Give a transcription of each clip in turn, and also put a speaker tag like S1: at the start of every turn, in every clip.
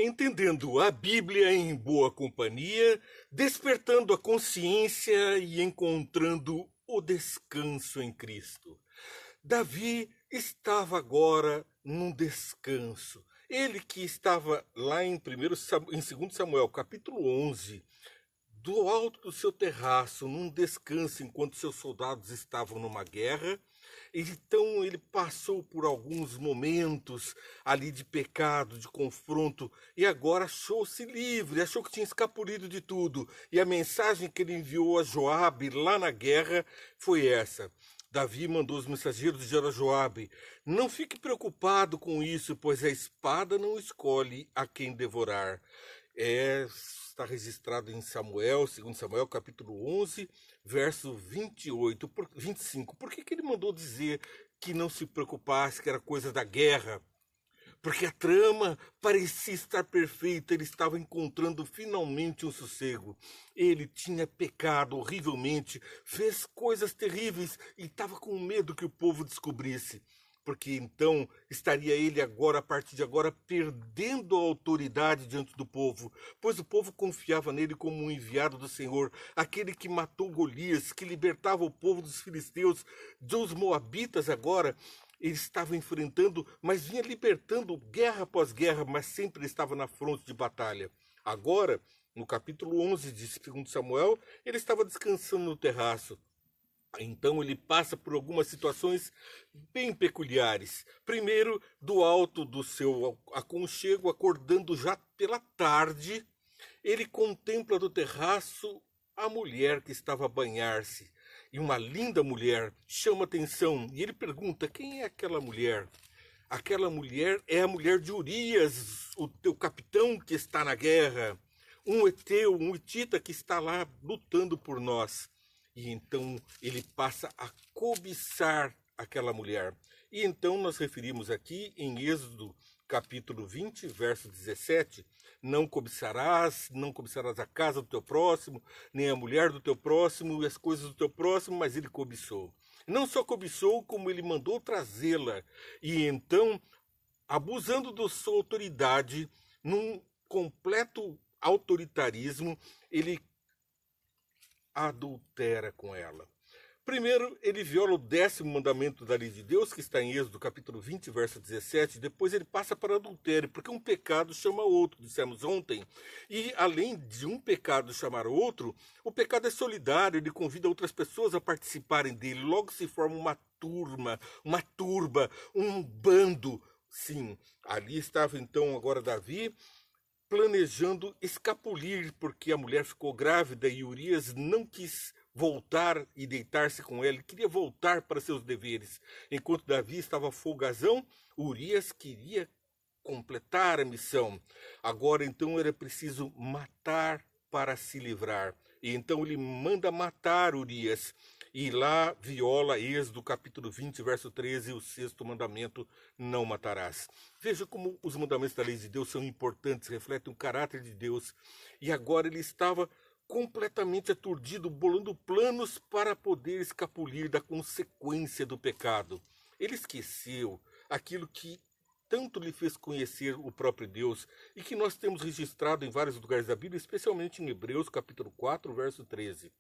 S1: Entendendo a Bíblia em boa companhia, despertando a consciência e encontrando o descanso em Cristo. Davi estava agora num descanso. Ele que estava lá em 2 Samuel, capítulo 11, do alto do seu terraço, num descanso enquanto seus soldados estavam numa guerra. Então ele passou por alguns momentos ali de pecado, de confronto, e agora achou-se livre, achou que tinha escapulido de tudo. E a mensagem que ele enviou a Joabe lá na guerra foi essa. Davi mandou os mensageiros dizer a Joabe: não fique preocupado com isso, pois a espada não escolhe a quem devorar. Está registrado em Samuel, 2 Samuel, capítulo 11, verso 25. Por que ele mandou dizer que não se preocupasse, que era coisa da guerra? Porque a trama parecia estar perfeita, ele estava encontrando finalmente um sossego. Ele tinha pecado horrivelmente, fez coisas terríveis e estava com medo que o povo descobrisse. Porque então estaria ele agora, a partir de agora, perdendo a autoridade diante do povo, pois o povo confiava nele como um enviado do Senhor, aquele que matou Golias, que libertava o povo dos filisteus, dos moabitas agora. Ele estava enfrentando, mas vinha libertando guerra após guerra, mas sempre estava na fronte de batalha. Agora, no capítulo 11 de 2 Samuel, ele estava descansando no terraço. Então ele passa por algumas situações bem peculiares. Primeiro, do alto do seu aconchego, acordando já pela tarde, ele contempla do terraço a mulher que estava a banhar-se. E uma linda mulher chama atenção. E ele pergunta: quem é aquela mulher? Aquela mulher é a mulher de Urias, o teu capitão que está na guerra. Um heteu, um hitita que está lá lutando por nós. E então ele passa a cobiçar aquela mulher. E então nós referimos aqui em Êxodo capítulo 20, verso 17, não cobiçarás a casa do teu próximo, nem a mulher do teu próximo e as coisas do teu próximo, mas ele cobiçou. Não só cobiçou, como ele mandou trazê-la. E então, abusando da sua autoridade, num completo autoritarismo, ele adultera com ela. Primeiro, ele viola o 10º mandamento da lei de Deus, que está em Êxodo capítulo 20, verso 17. Depois ele passa para adultério, porque um pecado chama outro, dissemos ontem. E além de um pecado chamar outro, o pecado é solidário, ele convida outras pessoas a participarem dele. Logo se forma uma turba, um bando. Sim, ali estava então agora Davi planejando escapulir, porque a mulher ficou grávida e Urias não quis voltar e deitar-se com ela, ele queria voltar para seus deveres. Enquanto Davi estava folgazão, Urias queria completar a missão. Agora então era preciso matar para se livrar. E então ele manda matar Urias. E lá viola Êxodo capítulo 20, verso 13, o 6º mandamento: não matarás. Veja como os mandamentos da lei de Deus são importantes, refletem o caráter de Deus. E agora ele estava completamente aturdido, bolando planos para poder escapulir da consequência do pecado. Ele esqueceu aquilo que tanto lhe fez conhecer o próprio Deus e que nós temos registrado em vários lugares da Bíblia, especialmente em Hebreus capítulo 4, verso 13.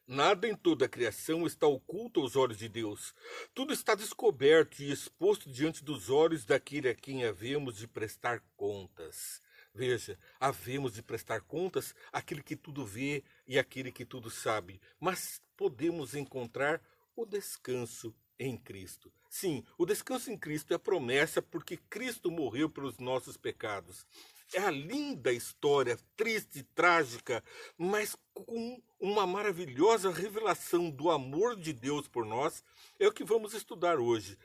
S1: Nada em toda a criação está oculto aos olhos de Deus. Tudo está descoberto e exposto diante dos olhos daquele a quem havemos de prestar contas. Veja, havemos de prestar contas àquele que tudo vê e àquele que tudo sabe, mas podemos encontrar o descanso em Cristo. Sim, o descanso em Cristo é a promessa porque Cristo morreu pelos nossos pecados. É a linda história, triste e trágica, mas com uma maravilhosa revelação do amor de Deus por nós, é o que vamos estudar hoje,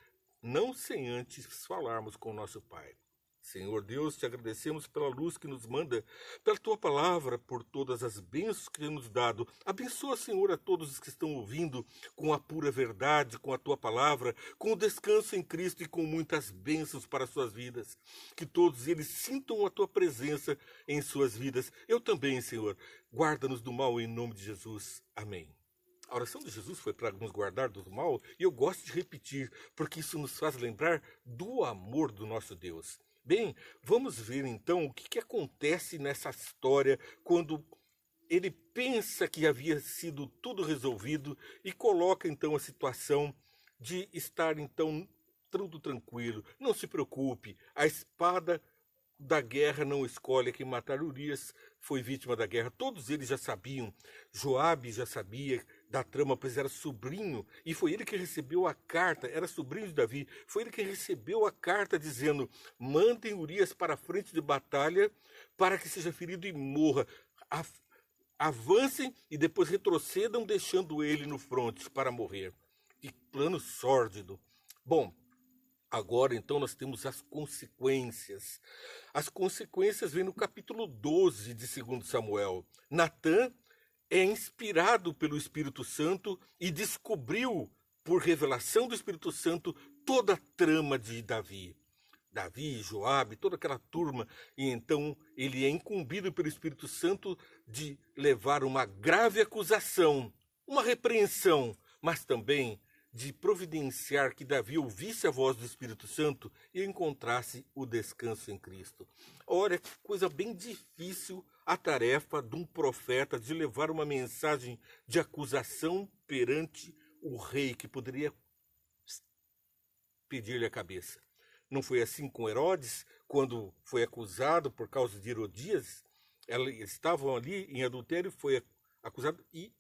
S1: não sem antes falarmos com o nosso Pai. Senhor Deus, te agradecemos pela luz que nos manda, pela tua palavra, por todas as bênçãos que temos dado. Abençoa, Senhor, a todos os que estão ouvindo com a pura verdade, com a tua palavra, com o descanso em Cristo e com muitas bênçãos para as suas vidas. Que todos eles sintam a tua presença em suas vidas. Eu também, Senhor. Guarda-nos do mal em nome de Jesus. Amém. A oração de Jesus foi para nos guardar do mal e eu gosto de repetir, porque isso nos faz lembrar do amor do nosso Deus. Bem, vamos ver então o que acontece nessa história quando ele pensa que havia sido tudo resolvido e coloca então a situação de estar então tudo tranquilo. Não se preocupe, a espada da guerra não escolhe quem matar. Urias foi vítima da guerra. Todos eles já sabiam. Joabe já sabia da trama, pois era sobrinho, e foi ele que recebeu a carta, era sobrinho de Davi, foi ele que recebeu a carta dizendo: mandem Urias para a frente de batalha para que seja ferido e morra. Avancem e depois retrocedam, deixando ele no fronte para morrer. Que plano sórdido. Bom, agora então nós temos as consequências. As consequências vêm no capítulo 12 de 2 Samuel. Natã é inspirado pelo Espírito Santo e descobriu, por revelação do Espírito Santo, toda a trama de Davi. Davi, Joabe, toda aquela turma, e então ele é incumbido pelo Espírito Santo de levar uma grave acusação, uma repreensão, mas também de providenciar que Davi ouvisse a voz do Espírito Santo e encontrasse o descanso em Cristo. Olha que coisa bem difícil a tarefa de um profeta de levar uma mensagem de acusação perante o rei que poderia pedir-lhe a cabeça. Não foi assim com Herodes, quando foi acusado por causa de Herodias? Eles estavam ali em adultério, foi acusado e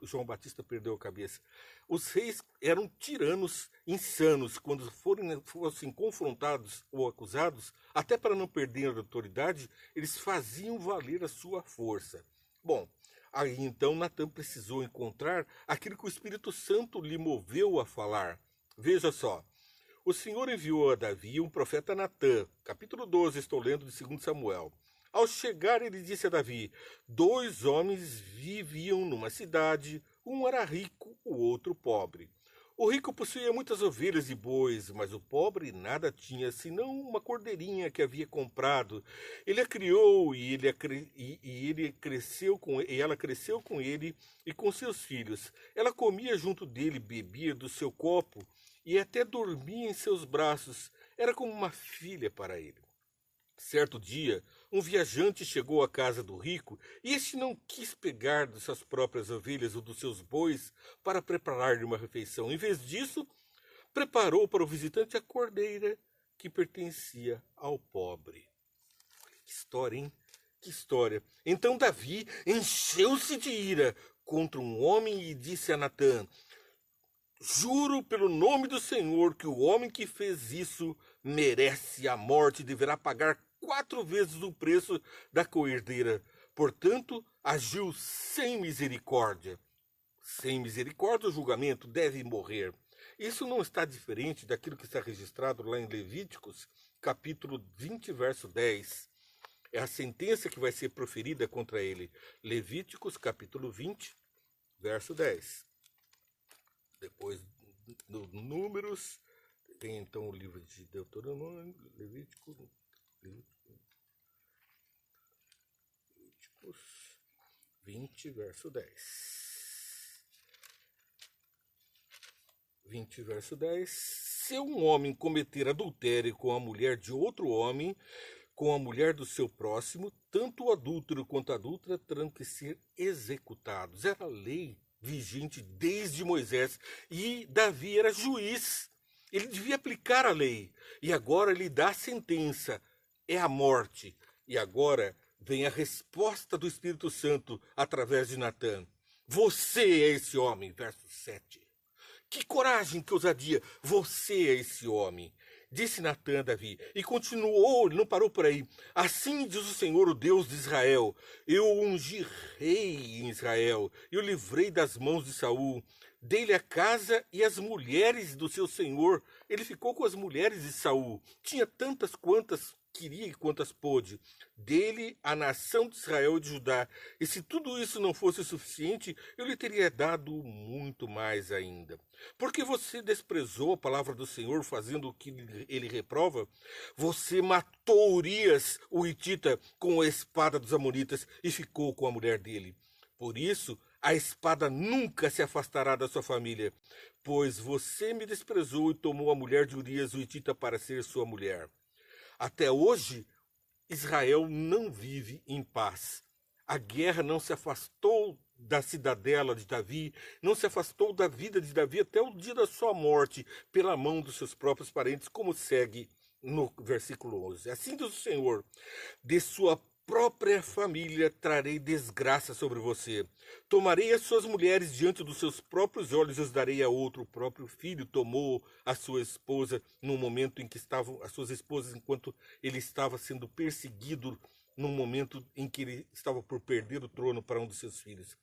S1: João Batista perdeu a cabeça. Os reis eram tiranos insanos. Quando fossem confrontados ou acusados, até para não perder a autoridade, eles faziam valer a sua força. Bom, aí então Natã precisou encontrar aquilo que o Espírito Santo lhe moveu a falar. Veja só. O Senhor enviou a Davi um profeta Natã. Capítulo 12, estou lendo de 2 Samuel. Ao chegar, ele disse a Davi: 2 homens viviam numa cidade, um era rico, o outro pobre. O rico possuía muitas ovelhas e bois, mas o pobre nada tinha, senão uma cordeirinha que havia comprado. Ele a criou e ela cresceu com ele e com seus filhos. Ela comia junto dele, bebia do seu copo e até dormia em seus braços. Era como uma filha para ele. Certo dia, um viajante chegou à casa do rico e este não quis pegar de suas próprias ovelhas ou dos seus bois para preparar-lhe uma refeição. Em vez disso, preparou para o visitante a cordeira que pertencia ao pobre. Que história, hein? Que história. Então Davi encheu-se de ira contra um homem e disse a Natã: juro pelo nome do Senhor que o homem que fez isso merece a morte e deverá pagar 4 vezes o preço da cordeira. Portanto, agiu sem misericórdia. Sem misericórdia, o julgamento deve morrer. Isso não está diferente daquilo que está registrado lá em Levíticos, capítulo 20, verso 10. É a sentença que vai ser proferida contra ele. Levíticos, capítulo 20, verso 10. Depois, no Números, tem então o livro de Deuteronômio, Levíticos 20, verso 10. 20, verso 10. Se um homem cometer adultério com a mulher de outro homem, com a mulher do seu próximo, tanto o adúltero quanto a adúltera terão que ser executados. Era a lei vigente desde Moisés. E Davi era juiz. Ele devia aplicar a lei. E agora ele dá a sentença. É a morte. E agora vem a resposta do Espírito Santo através de Natã. Você é esse homem, verso 7. Que coragem, que ousadia. Você é esse homem. Disse Natã a Davi, e continuou, ele não parou por aí. Assim diz o Senhor, o Deus de Israel: eu o ungi rei em Israel, eu o livrei das mãos de Saul, dei-lhe a casa e as mulheres do seu senhor. Ele ficou com as mulheres de Saul, tinha tantas quantas queria e quantas pôde. Dele a nação de Israel e de Judá. E se tudo isso não fosse suficiente, eu lhe teria dado muito mais ainda. Porque você desprezou a palavra do Senhor, fazendo o que ele reprova? Você matou Urias, o hitita, com a espada dos amonitas e ficou com a mulher dele. Por isso, a espada nunca se afastará da sua família, pois você me desprezou e tomou a mulher de Urias, o hitita, para ser sua mulher. Até hoje, Israel não vive em paz. A guerra não se afastou da cidadela de Davi, não se afastou da vida de Davi até o dia da sua morte, pela mão dos seus próprios parentes, como segue no versículo 11. Assim diz o Senhor: de sua própria família trarei desgraça sobre você. Tomarei as suas mulheres diante dos seus próprios olhos e os darei a outro. O próprio filho tomou a sua esposa no momento em que estavam as suas esposas, enquanto ele estava sendo perseguido, no momento em que ele estava por perder o trono para um de seus filhos.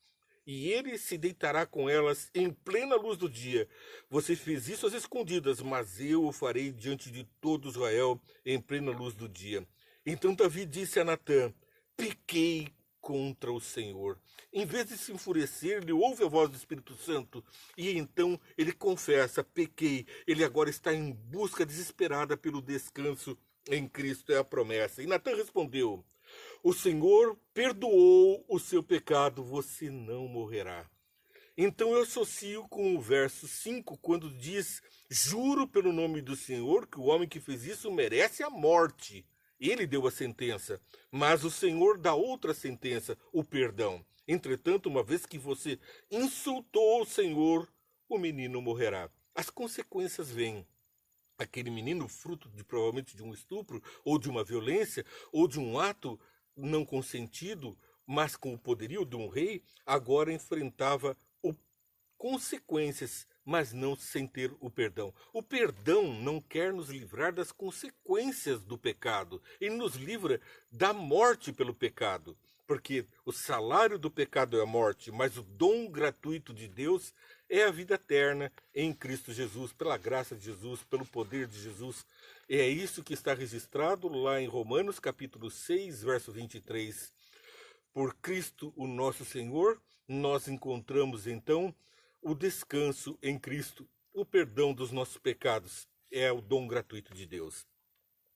S1: E ele se deitará com elas em plena luz do dia. Você fez isso às escondidas, mas eu o farei diante de todo Israel em plena luz do dia. Então Davi disse a Natã: pequei contra o Senhor. Em vez de se enfurecer, ele ouve a voz do Espírito Santo e então ele confessa: pequei. Ele agora está em busca desesperada pelo descanso em Cristo, é a promessa. E Natã respondeu: o Senhor perdoou o seu pecado, você não morrerá. Então eu associo com o verso 5, quando diz: juro pelo nome do Senhor que o homem que fez isso merece a morte. Ele deu a sentença, mas o Senhor dá outra sentença, o perdão. Entretanto, uma vez que você insultou o Senhor, o menino morrerá. As consequências vêm. Aquele menino, fruto de provavelmente de um estupro, ou de uma violência, ou de um ato não consentido, mas com o poderio de um rei, agora enfrentava consequências, mas não sem ter o perdão. O perdão não quer nos livrar das consequências do pecado. Ele nos livra da morte pelo pecado. Porque o salário do pecado é a morte, mas o dom gratuito de Deus é a vida eterna em Cristo Jesus, pela graça de Jesus, pelo poder de Jesus. E é isso que está registrado lá em Romanos capítulo 6, verso 23. Por Cristo, o nosso Senhor, nós encontramos então o descanso em Cristo, o perdão dos nossos pecados. É o dom gratuito de Deus.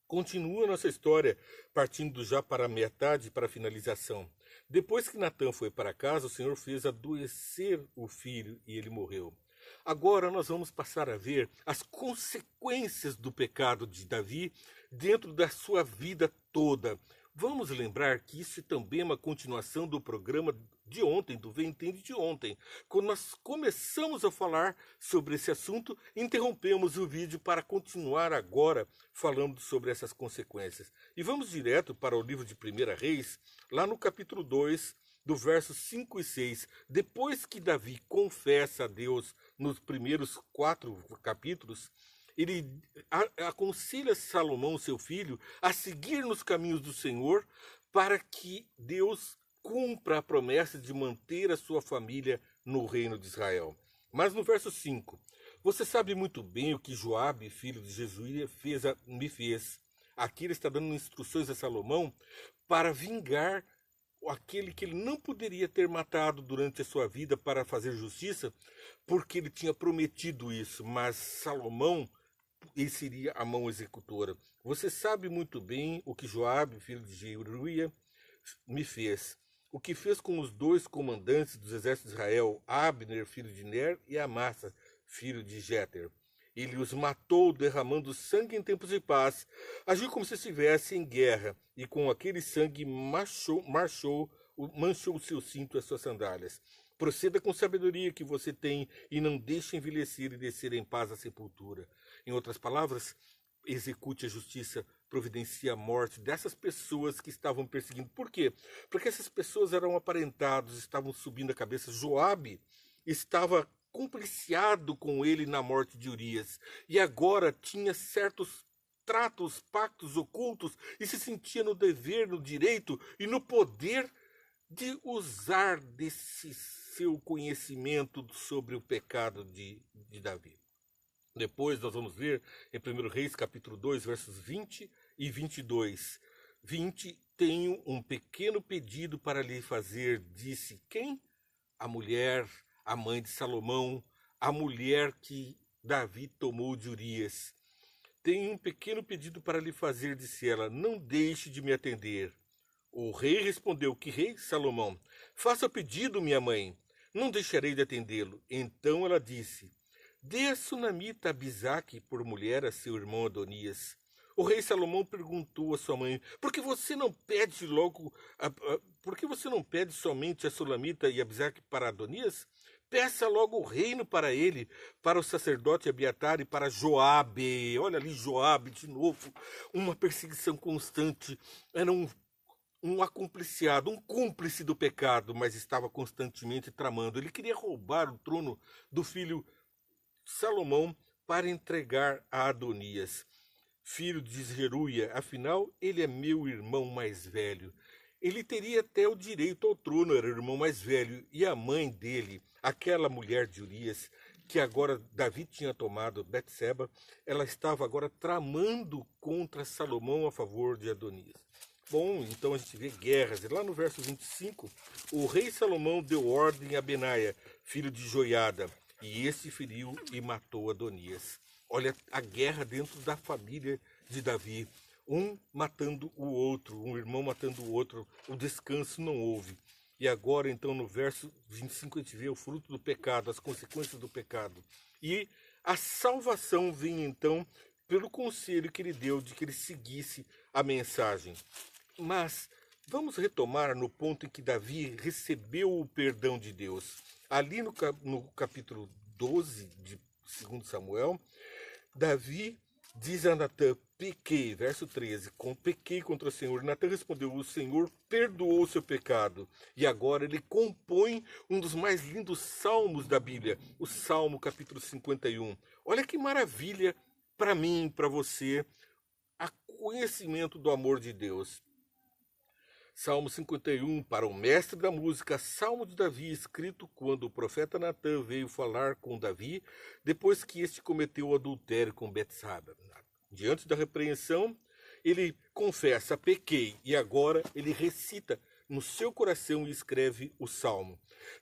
S1: Continua nossa história, partindo já para a metade, para a finalização. Depois que Natã foi para casa, o Senhor fez adoecer o filho e ele morreu. Agora nós vamos passar a ver as consequências do pecado de Davi dentro da sua vida toda. Vamos lembrar que isso também é uma continuação do programa de ontem, do Vem Entende de ontem. Quando nós começamos a falar sobre esse assunto, interrompemos o vídeo para continuar agora falando sobre essas consequências. E vamos direto para o livro de 1 Reis, lá no capítulo 2, do versos 5 e 6. Depois que Davi confessa a Deus nos primeiros 4 capítulos, ele aconselha Salomão, seu filho, a seguir nos caminhos do Senhor para que Deus cumpra a promessa de manter a sua família no reino de Israel. Mas no verso 5, você sabe muito bem o que Joabe, filho de Jesuías, me fez. Aqui ele está dando instruções a Salomão para vingar aquele que ele não poderia ter matado durante a sua vida para fazer justiça, porque ele tinha prometido isso, mas Salomão ele seria a mão executora. Você sabe muito bem o que Joabe, filho de Jeruia, me fez. O que fez com os 2 comandantes dos exércitos de Israel, Abner, filho de Ner, e Amasa, filho de Jéter. Ele os matou derramando sangue em tempos de paz. Agiu como se estivesse em guerra, e com aquele sangue manchou o seu cinto e as suas sandálias. Proceda com sabedoria que você tem e não deixe envelhecer e descer em paz à sepultura. Em outras palavras, execute a justiça, providencie a morte dessas pessoas que estavam perseguindo. Por quê? Porque essas pessoas eram aparentados, estavam subindo a cabeça. Joabe estava compliciado com ele na morte de Urias e agora tinha certos tratos, pactos ocultos e se sentia no dever, no direito e no poder de usar desse seu conhecimento sobre o pecado de Davi. Depois nós vamos ver em 1 Reis capítulo 2, versos 20 e 22. 20, tenho um pequeno pedido para lhe fazer, disse quem? A mulher, a mãe de Salomão, a mulher que Davi tomou de Urias. Tenho um pequeno pedido para lhe fazer, disse ela, não deixe de me atender. O rei respondeu, que rei? Salomão. Faça o pedido, minha mãe, não deixarei de atendê-lo. Então ela disse, dê a sunamita Abisaque por mulher a seu irmão Adonias. O rei Salomão perguntou à sua mãe: por que você não pede logo, por que você não pede somente a Sulamita e Absaque para Adonias? Peça logo o reino para ele, para o sacerdote Abiatar e para Joabe. Olha ali Joabe de novo, uma perseguição constante. Era um acompliciado, um cúmplice do pecado, mas estava constantemente tramando. Ele queria roubar o trono do filho Salomão para entregar a Adonias, filho de Zeruia. Afinal, ele é meu irmão mais velho. Ele teria até o direito ao trono, era o irmão mais velho. E a mãe dele, aquela mulher de Urias, que agora Davi tinha tomado, Betseba, ela estava agora tramando contra Salomão a favor de Adonias. Bom, então a gente vê guerras. E lá no verso 25, o rei Salomão deu ordem a Benaia, filho de Joiada, e este feriu e matou Adonias. Olha a guerra dentro da família de Davi. Um matando o outro, um irmão matando o outro. O descanso não houve. E agora, então, no verso 25, a gente vê o fruto do pecado, as consequências do pecado. E a salvação vem, então, pelo conselho que ele deu de que ele seguisse a mensagem. Mas vamos retomar no ponto em que Davi recebeu o perdão de Deus. Ali no capítulo 12 de 2 Samuel, Davi diz a Natã: pequei, verso 13, pequei contra o Senhor. Natã respondeu: o Senhor perdoou o seu pecado. E agora ele compõe um dos mais lindos salmos da Bíblia, o Salmo capítulo 51. Olha que maravilha para mim, para você, a conhecimento do amor de Deus. Salmo 51, para o mestre da música, Salmo de Davi, escrito quando o profeta Natã veio falar com Davi, depois que este cometeu o adultério com Betsaba. Diante da repreensão, ele confessa: pequei, e agora ele recita no seu coração e escreve o Salmo.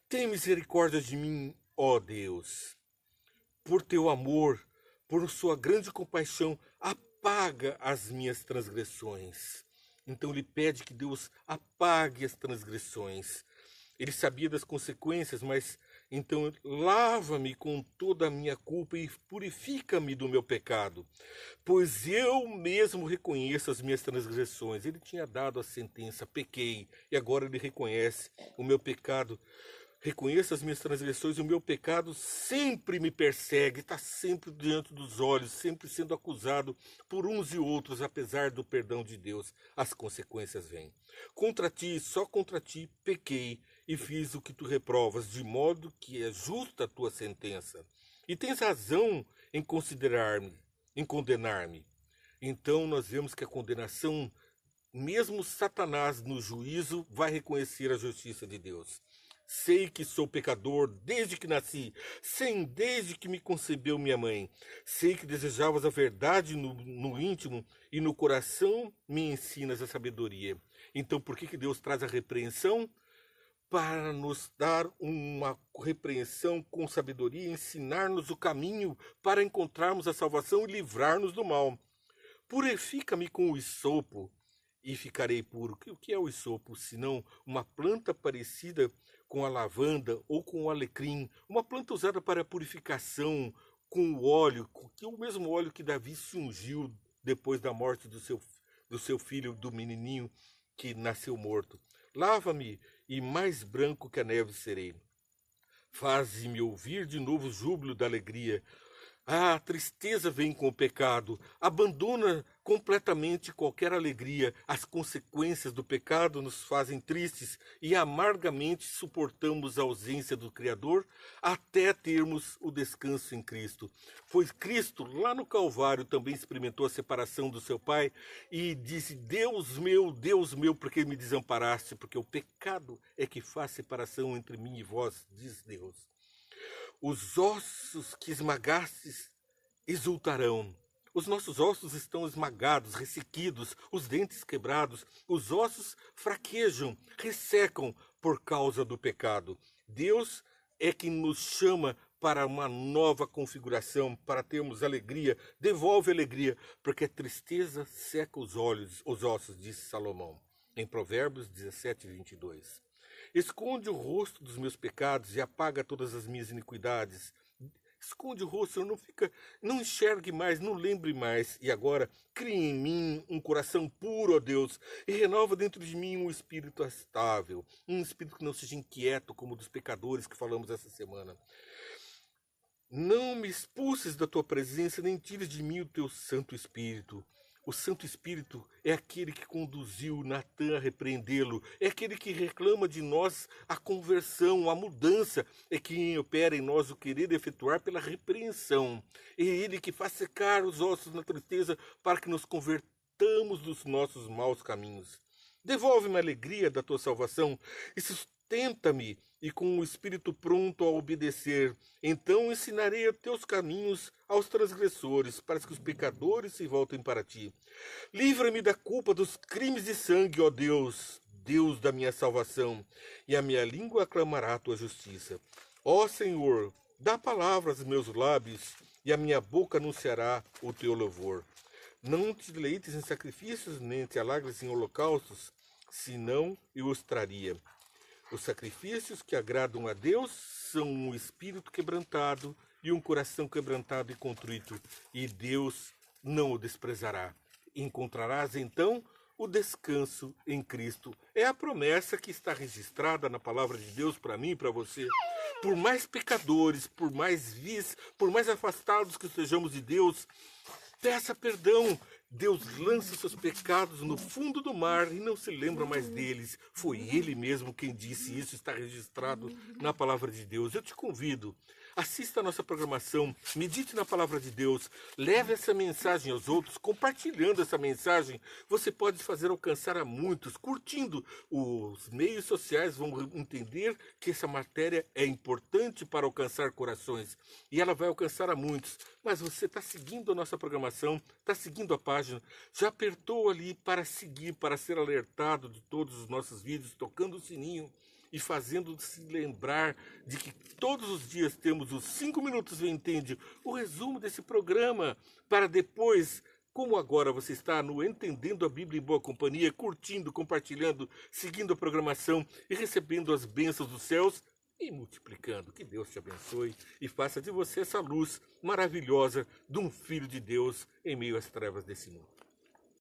S1: Tem misericórdia de mim, ó Deus, por teu amor, por sua grande compaixão, apaga as minhas transgressões. Então ele pede que Deus apague as transgressões. Ele sabia das consequências, mas então lava-me com toda a minha culpa e purifica-me do meu pecado, pois eu mesmo reconheço as minhas transgressões. Ele tinha dado a sentença: pequei, e agora ele reconhece o meu pecado. Reconheço as minhas transgressões, o meu pecado sempre me persegue, está sempre diante dos olhos, sempre sendo acusado por uns e outros, apesar do perdão de Deus. As consequências vêm. Contra ti, só contra ti, pequei e fiz o que tu reprovas, de modo que é justa a tua sentença. E tens razão em considerar-me, em condenar-me. Então nós vemos que a condenação, mesmo Satanás no juízo, vai reconhecer a justiça de Deus. Sei que sou pecador desde que nasci, sim, desde que me concebeu minha mãe. Sei que desejavas a verdade no íntimo e no coração me ensinas a sabedoria. Então por que Deus traz a repreensão? Para nos dar uma repreensão com sabedoria, ensinar-nos o caminho para encontrarmos a salvação e livrar-nos do mal. Purifica-me com o hisopo e ficarei puro. O que é o hisopo, senão uma planta parecida com a lavanda ou com o alecrim, uma planta usada para purificação, com o óleo, que é o mesmo óleo que Davi se ungiu depois da morte do seu filho, do menininho que nasceu morto. Lava-me e mais branco que a neve serei. Faze-me ouvir de novo o júbilo da alegria. A tristeza vem com o pecado. Abandona completamente qualquer alegria. As consequências do pecado nos fazem tristes e amargamente suportamos a ausência do Criador até termos o descanso em Cristo. Pois Cristo, lá no Calvário, também experimentou a separação do seu Pai e disse: Deus meu, por que me desamparaste? Porque o pecado é que faz separação entre mim e vós, diz Deus. Os ossos que esmagastes exultarão. Os nossos ossos estão esmagados, ressequidos, os dentes quebrados, os ossos fraquejam, ressecam por causa do pecado. Deus é quem nos chama para uma nova configuração, para termos alegria, devolve alegria, porque a tristeza seca os ossos, disse Salomão, em Provérbios 17, 22. Esconde o rosto dos meus pecados e apaga todas as minhas iniquidades. Esconde o rosto, Senhor, não enxergue mais, não lembre mais. E agora, crie em mim um coração puro, ó Deus, e renova dentro de mim um espírito estável, um espírito que não seja inquieto como o dos pecadores que falamos essa semana. Não me expulses da tua presença, nem tires de mim o teu Santo Espírito. O Santo Espírito é aquele que conduziu Natã a repreendê-lo, é aquele que reclama de nós a conversão, a mudança, é quem opera em nós o querer efetuar pela repreensão. É ele que faz secar os ossos na tristeza para que nos convertamos dos nossos maus caminhos. Devolve-me a alegria da tua salvação e sustenta-me, e com o espírito pronto a obedecer. Então ensinarei os teus caminhos aos transgressores, para que os pecadores se voltem para ti. Livra-me da culpa dos crimes de sangue, ó Deus, Deus da minha salvação, e a minha língua aclamará a tua justiça. Ó Senhor, dá palavras aos meus lábios, e a minha boca anunciará o teu louvor. Não te deleites em sacrifícios, nem te alagres em holocaustos, senão eu os traria. Os sacrifícios que agradam a Deus são um espírito quebrantado e um coração quebrantado e contrito, e Deus não o desprezará. Encontrarás, então, o descanso em Cristo. É a promessa que está registrada na palavra de Deus para mim e para você. Por mais pecadores, por mais vis, por mais afastados que estejamos de Deus, peça perdão. Deus lança seus pecados no fundo do mar e não se lembra mais deles. Foi Ele mesmo quem disse isso, está registrado na palavra de Deus. Eu te convido, assista a nossa programação, medite na palavra de Deus, leve essa mensagem aos outros, compartilhando essa mensagem. Você pode fazer alcançar a muitos, curtindo. Os meios sociais vão entender que essa matéria é importante para alcançar corações e ela vai alcançar a muitos. Mas você está seguindo a nossa programação, está seguindo a página, já apertou ali para seguir, para ser alertado de todos os nossos vídeos, tocando o sininho e fazendo-se lembrar de que todos os dias temos os 5 minutos Vem Entende, o resumo desse programa, para depois, como agora você está no Entendendo a Bíblia em Boa Companhia, curtindo, compartilhando, seguindo a programação e recebendo as bênçãos dos céus, e multiplicando. Que Deus te abençoe e faça de você essa luz maravilhosa de um filho de Deus em meio às trevas desse mundo.